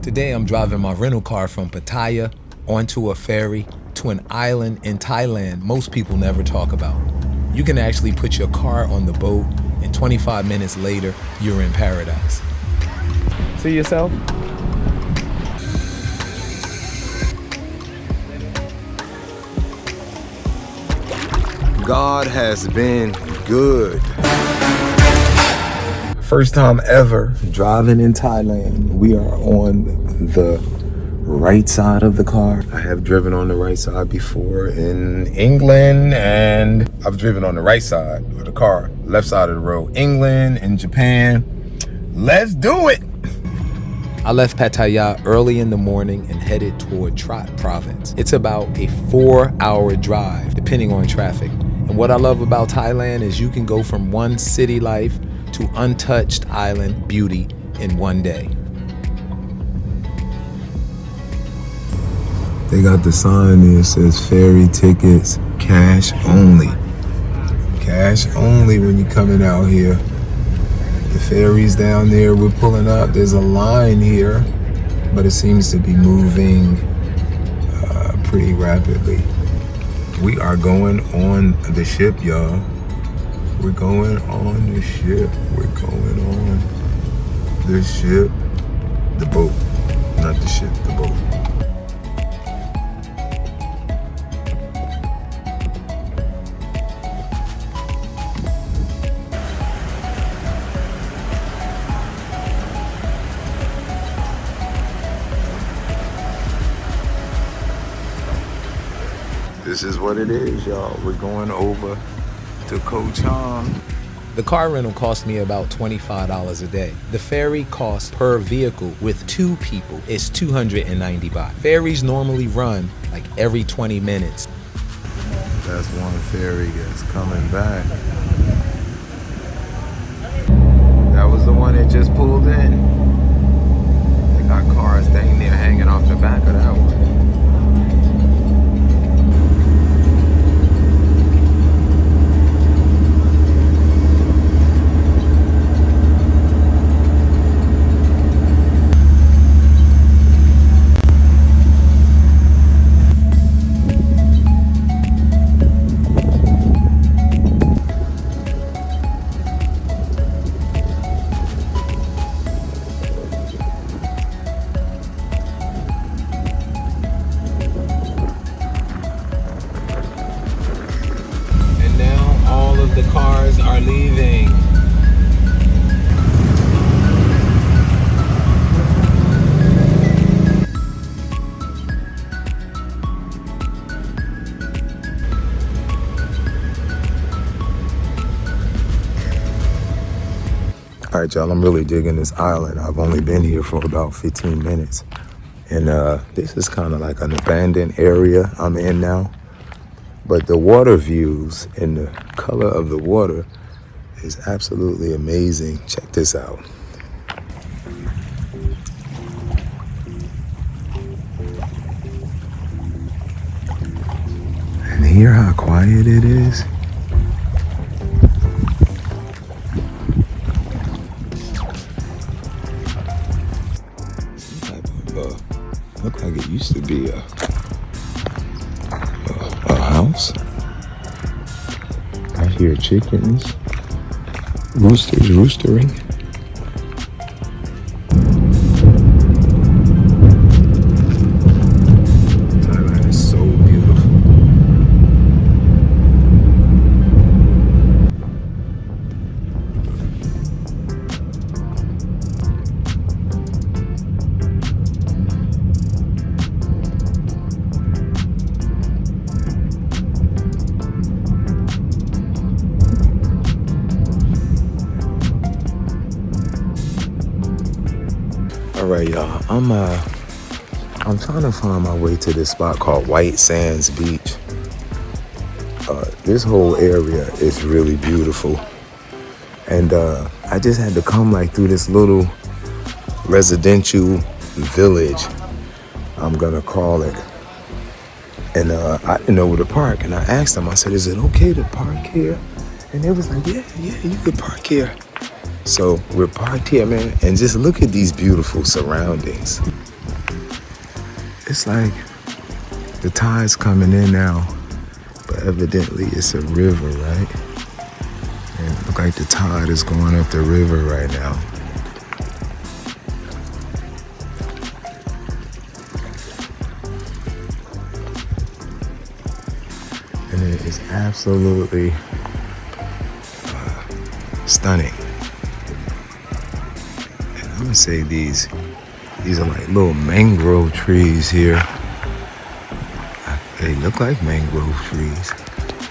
Today I'm driving my rental car from Pattaya onto a ferry to an island in Thailand most people never talk about. You can actually put your car on the boat and 25 minutes later, you're in paradise. See yourself? God has been good. First time ever driving in Thailand. We are on the right side of the car. I have driven on the right side before in England, and I've driven on the right side of the car, left side of the road. England and Japan. Let's do it. I left Pattaya early in the morning and headed toward Trot province. It's about a 4-hour drive, depending on traffic. And what I love about Thailand is you can go from one city life to untouched island beauty in one day. They got the sign there that says ferry tickets, cash only. Cash only when you're coming out here. The ferry's down there, we're pulling up. There's a line here, but it seems to be moving pretty rapidly. We are going on the ship, y'all. We're going on the ship. We're going on the ship. The boat, not the ship, the boat. This is what it is, y'all. We're going over to Ko Chang. The car rental cost me about $25 a day. The ferry cost per vehicle with 2 people is 290 baht. Ferries normally run like every 20 minutes. That's one ferry that's coming back. That was the one that just pulled in. They got cars dang near hanging off the back of that one. The cars are leaving. All right, y'all, I'm really digging this island. I've only been here for about 15 minutes. And this is kind of like an abandoned area I'm in now. But the water views and the color of the water is absolutely amazing. Check this out. And hear how quiet it is? Some type of, look like it used to be a house. I hear chickens, roosters roostering. Thailand is so beautiful. All right, y'all. I'm trying to find my way to this spot called White Sands Beach. This whole area is really beautiful, and I just had to come like through this little residential village, I'm gonna call it. And I didn't know where to park, and I asked them. I said, "Is it okay to park here?" And they was like, "Yeah, you could park here." So we're parked here, man, and just look at these beautiful surroundings. It's like the tide's coming in now, but evidently it's a river, right? And it looks like the tide is going up the river right now. And it is absolutely stunning. And I'm gonna say these are like little mangrove trees here. They look like mangrove trees,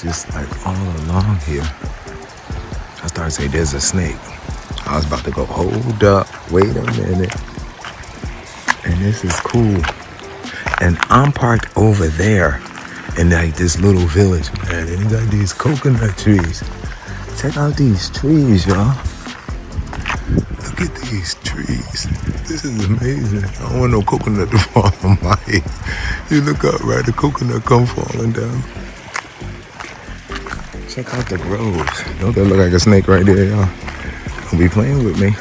just like all along here. I started to say there's a snake. I was about to go, hold up, wait a minute. And this is cool. And I'm parked over there in like this little village, man. And they got these coconut trees. Check out these trees, y'all. Look at these trees. This is amazing. I don't want no coconut to fall on my head. You look up, right? The coconut come falling down. Check out the groves. Don't that look like a snake right there, y'all? Don't be playing with me.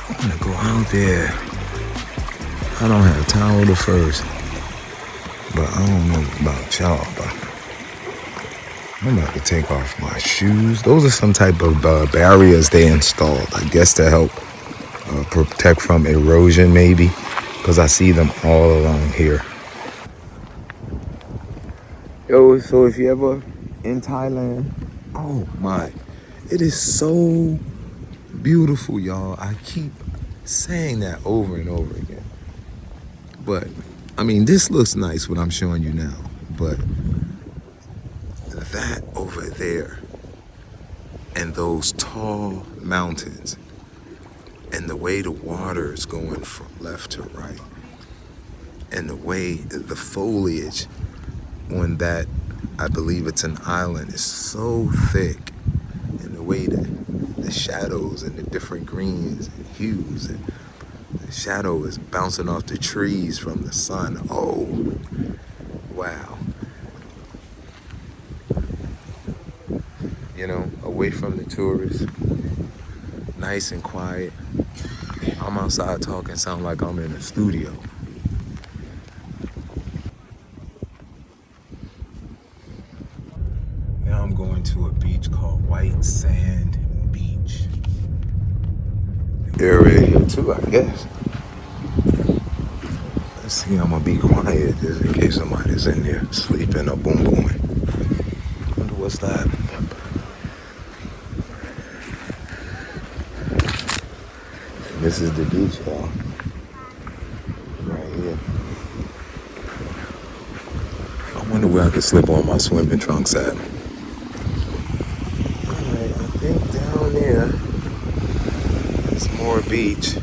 I'm gonna go out there. I don't have towel the first, but I don't know about y'all, but I'm about to take off my shoes. Those are some type of barriers they installed, I guess, to help protect from erosion, maybe, because I see them all along here. Yo, so if you ever in Thailand, oh my, it is so beautiful, y'all. I keep saying that over and over again. But, I mean, this looks nice what I'm showing you now, but that over there and those tall mountains and the way the water is going from left to right and the way the foliage on that, I believe it's an island, is so thick, and the way the shadows and the different greens and hues and the shadow is bouncing off the trees from the sun. Oh, wow. You know, away from the tourists, nice and quiet. I'm outside talking, sound like I'm in a studio. Now I'm going to a beach called White Sand Beach. Area here too, I guess. Let's see, I'm gonna be quiet just in case somebody's in there sleeping or boom booming. Wonder what's that? And this is the beach, y'all. Right here. I wonder where I could slip on my swimming trunks at. Alright, I think down there there's more beach.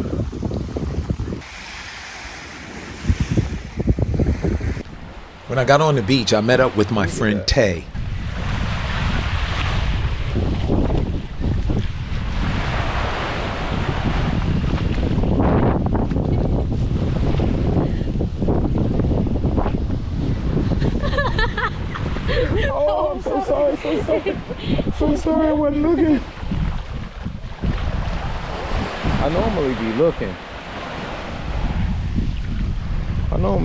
When I got on the beach, I met up with my friend Tay. Oh, I'm so sorry. So sorry I wasn't looking. I normally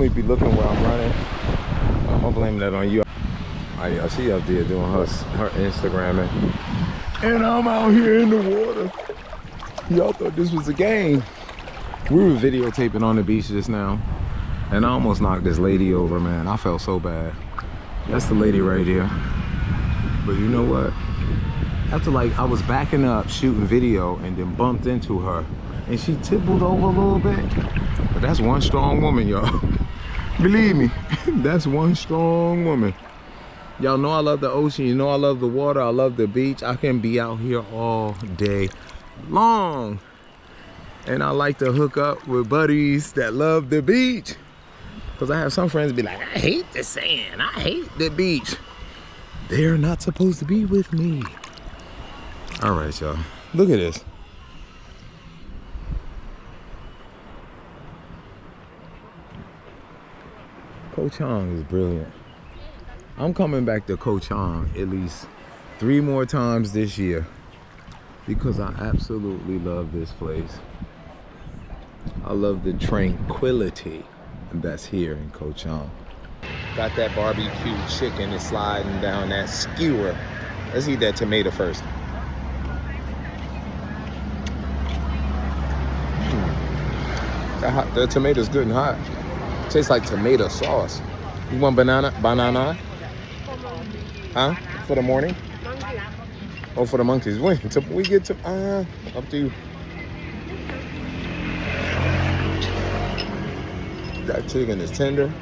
be looking where I'm running. I'm gonna blame that on you. I see you up there doing her Instagramming. And I'm out here in the water. Y'all thought this was a game. We were videotaping on the beach just now. And I almost knocked this lady over, man. I felt so bad. That's the lady right here. But you know what? After I was backing up, shooting video, and then bumped into her. And she tippled over a little bit. But that's one strong woman, y'all. Believe me, that's one strong woman. Y'all know I love the ocean. You know I love the water. I love the beach. I can be out here all day long. And I like to hook up with buddies that love the beach. Because I have some friends be like, I hate the sand. I hate the beach. They're not supposed to be with me. All right, y'all. Look at this. Ko Chang is brilliant. I'm coming back to Ko Chang at least 3 more times this year because I absolutely love this place. I love the tranquility And that's here in Ko Chang. Got that barbecue chicken is sliding down that skewer. Let's eat that tomato first. The tomato's good and hot. Tastes like tomato sauce. You want banana? Banana? Huh? For the morning? Oh, for the monkeys. Wait until we get to up to you. That chicken is tender.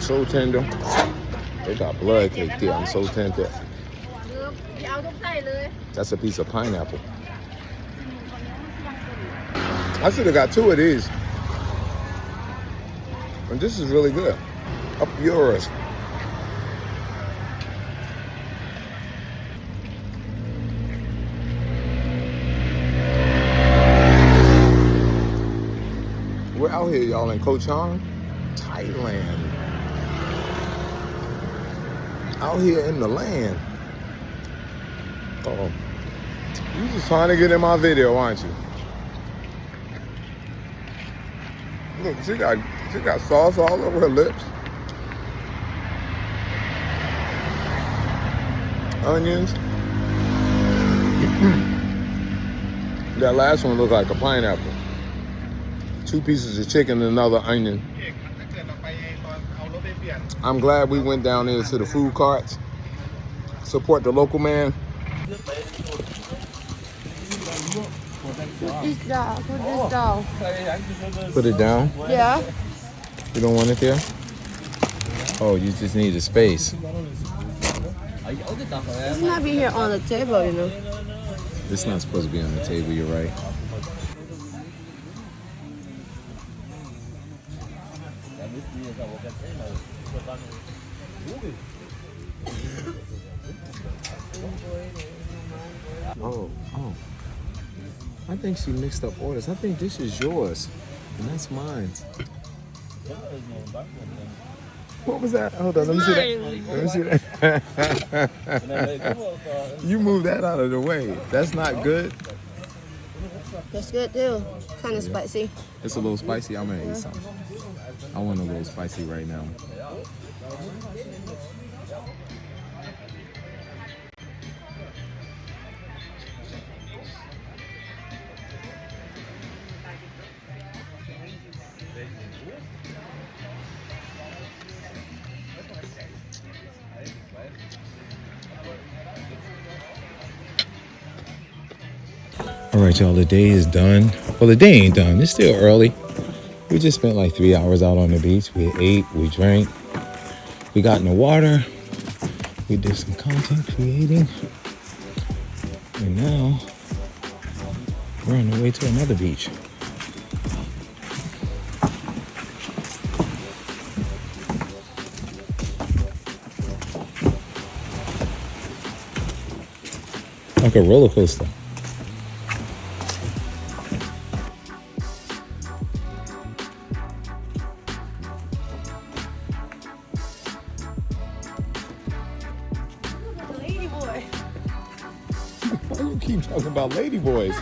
So tender. They got blood cake there. I'm so tempted. That's a piece of pineapple. I should have got 2 of these. And this is really good. Up yours. We're out here, y'all, in Koh Chang, Thailand. Out here in the land. Oh, you just trying to get in my video, aren't you? Look, she got sauce all over her lips. Onions. That last one looked like a pineapple. 2 pieces of chicken and another onion. I'm glad we went down there to the food carts. Support the local man. Put this down. Put it down? Yeah. You don't want it there? Oh, you just need a space. It's not be here on the table, you know. It's not supposed to be on the table, you're right. Oh. I think she mixed up orders. I think this is yours, and that's mine. What was that? Hold on, let me see that. Let me see that. You move that out of the way. That's not good. That's good too. Kind of spicy. It's a little spicy. I'm gonna eat some. I want a little spicy right now. All right, y'all, the day is done. Well, the day ain't done. It's still early. We just spent like 3 hours out on the beach. We ate, we drank, we got in the water, we did some content creating, and now we're on the way to another beach. Like a roller coaster. Why you keep talking about ladyboys?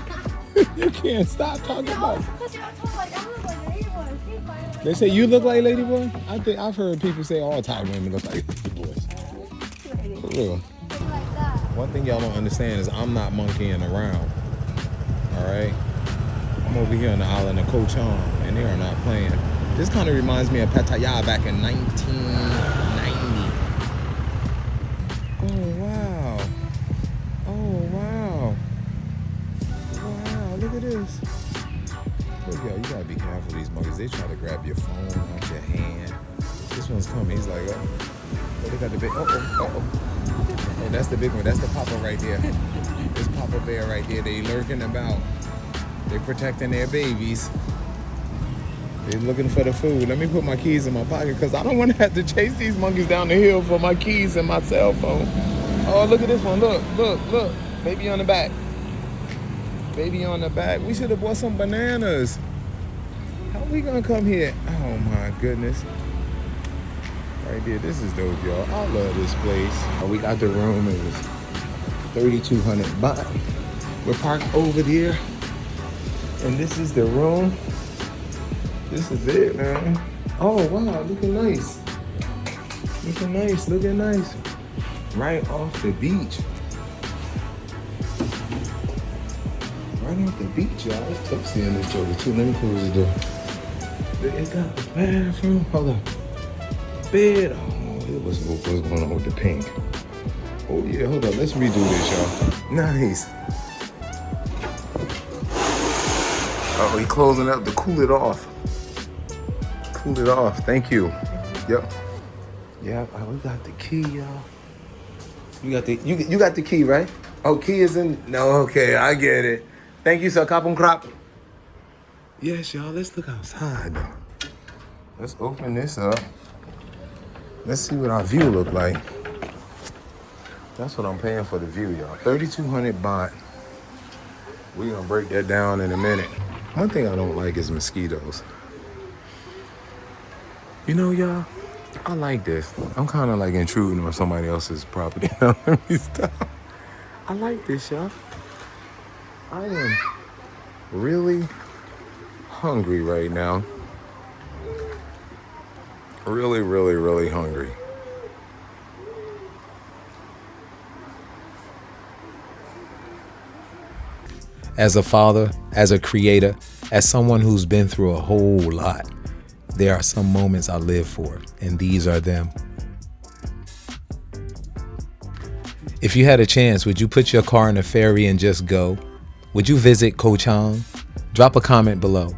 You can't stop talking about. They say you look like ladyboy. I think I've heard people say all Thai women look like ladyboys. For real. One thing y'all don't understand is I'm not monkeying around. All right, I'm over here on the island of Ko Chang, and they are not playing. This kind of reminds me of Pattaya back in 1990. Oh wow. Oh wow. Wow, look at this. Look, yo, you gotta be careful of these monkeys. They try to grab your phone out your hand. This one's coming. He's like, oh, they got the big, oh, that's the big one. That's the papa right there. This papa bear right there. They lurking about. They protecting their babies. They're looking for the food. Let me put my keys in my pocket because I don't want to have to chase these monkeys down the hill for my keys and my cell phone. Oh, look at this one. Look. Baby on the back. Baby on the back. We should have bought some bananas. How are we going to come here? Oh, my goodness. Right there. This is dope, y'all. I love this place. We got the room. It was $3,200 baht. We're parked over there. And this is the room. This is it, man. Oh wow, looking nice. Looking nice, looking nice. Right off the beach. Right off the beach, y'all. It's tipsy in this over too. Let me close the door. It got the bathroom. Hold on. Bed. Oh, it was what's going on with the pink. Oh yeah, hold on. Let's redo this, y'all. Nice. Oh, he closing up to cool it off. Cool it off. Thank you. Yep. Yep. Oh, we got the key, y'all. You got the key, right? Oh, key is in. No, okay, I get it. Thank you, sir. Kapung krap. Yes, y'all. Let's look outside. Let's open this up. Let's see what our view look like. That's what I'm paying for the view, y'all. 3,200 baht. We're gonna break that down in a minute. One thing I don't like is mosquitoes. You know, y'all, I like this. I'm kind of like intruding on somebody else's property. Let me stop. I like this, y'all. I am really hungry right now. Really, really, really hungry. As a father, as a creator, as someone who's been through a whole lot, there are some moments I live for, and these are them. If you had a chance, would you put your car in a ferry and just go? Would you visit Ko Chang? Drop a comment below.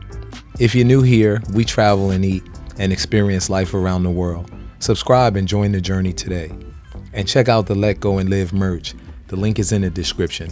If you're new here, we travel and eat and experience life around the world. Subscribe and join the journey today. And check out the Let Go and Live merch. The link is in the description.